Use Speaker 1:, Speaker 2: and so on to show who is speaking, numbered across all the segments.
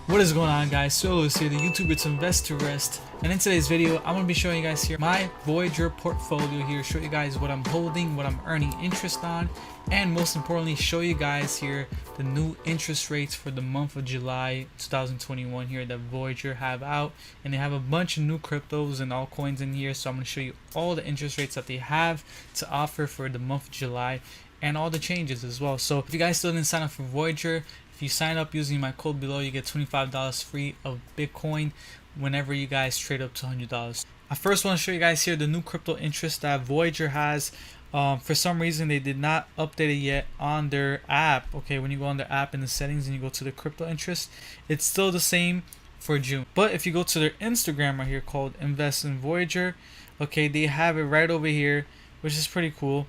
Speaker 1: What is going on, guys? Sirluis here, the YouTuber to invest to rest, and in today's video I'm going to be showing you guys here my Voyager portfolio here, show you guys what I'm holding, what I'm earning interest on, and most importantly show you guys here the new interest rates for the month of July 2021 here that Voyager have out. And they have a bunch of new cryptos and altcoins in here, so I'm going to show you all the interest rates that they have to offer for the month of July and all the changes as well. So if you guys still didn't sign up for Voyager, if you sign up using my code below, you get $25 free of Bitcoin whenever you guys trade up to $100. I first want to show you guys here the new crypto interest that Voyager has. For some reason they did not update it yet on their app. Okay, when you go on their app in the settings and you go to the crypto interest, it's still the same for June. But if you go to their Instagram right here called Invest in Voyager, okay, they have it right over here, which is pretty cool.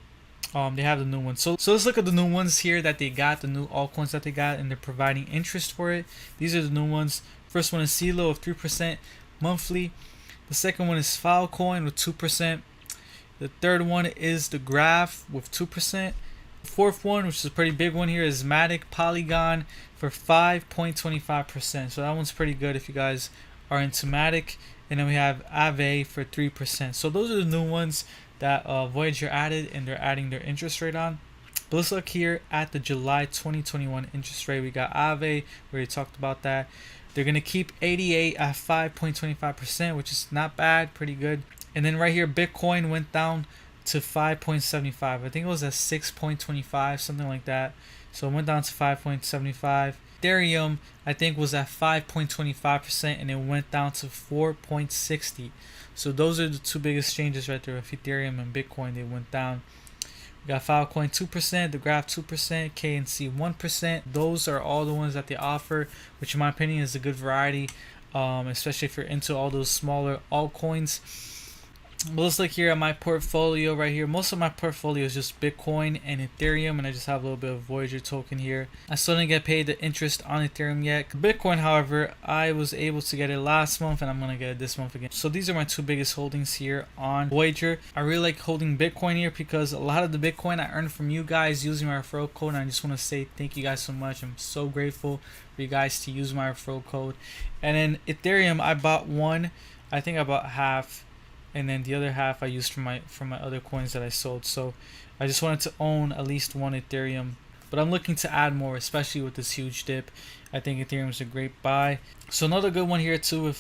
Speaker 1: They have the new ones. So let's look at the new ones here that they got, the new altcoins that they got, and they're providing interest for it. These are the new ones. First one is CeeLo of 3% monthly. The second one is Filecoin with 2%. The third one is the Graph with 2%. The fourth one, which is a pretty big one here, is Matic Polygon for 5.25%. So that one's pretty good if you guys are into Matic. And then we have Aave for 3%. So those are the new ones that Voyager added, and they're adding their interest rate on. But let's look here at the July 2021 interest rate. We got Aave, we already talked about that. They're going to keep 88 at 5.25%, which is not bad, pretty good. And then right here, Bitcoin went down to 5.75. I think it was at 6.25, something like that. So it went down to 5.75. Ethereum, I think, was at 5.25%, and it went down to 4.60. So those are the two biggest changes right there with Ethereum and Bitcoin. They went down. We got Filecoin 2%, the Graph 2%, KNC 1%. Those are all the ones that they offer, which in my opinion is a good variety, especially if you're into all those smaller altcoins. But let's look here at my portfolio right here. Most of my portfolio is just Bitcoin and Ethereum, and I just have a little bit of Voyager token here. I still didn't get paid the interest on Ethereum yet. Bitcoin, however, I was able to get it last month, and I'm going to get it this month again. So these are my two biggest holdings here on Voyager. I really like holding Bitcoin here because a lot of the Bitcoin I earned from you guys using my referral code, and I just want to say thank you guys so much. I'm so grateful for you guys to use my referral code. And then Ethereum, I bought one. I think I bought half, and then the other half I used from my other coins that I sold. So I just wanted to own at least one Ethereum, but I'm looking to add more, especially with this huge dip. I think Ethereum is a great buy. So another good one here too,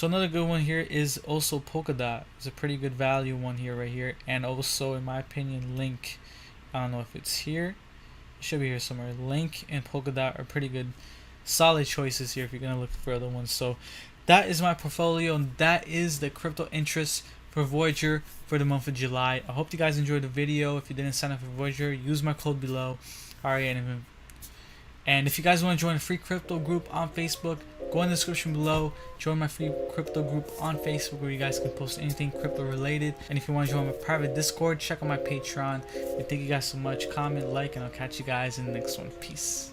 Speaker 1: another good one here is also Polkadot. It's a pretty good value one here right here, and also in my opinion Link. I don't know if it's here. It should be here somewhere. Link and Polkadot are pretty good, solid choices here if you're gonna look for other ones. So that is my portfolio, and that is the crypto interest for Voyager for the month of July. I hope you guys enjoyed the video. If you didn't sign up for Voyager, use my code below. Alright, and if you guys want to join a free crypto group on Facebook, go in the description below. Join my free crypto group on Facebook where you guys can post anything crypto related. And if you want to join my private Discord, check out my Patreon. And thank you guys so much. Comment, like, and I'll catch you guys in the next one. Peace.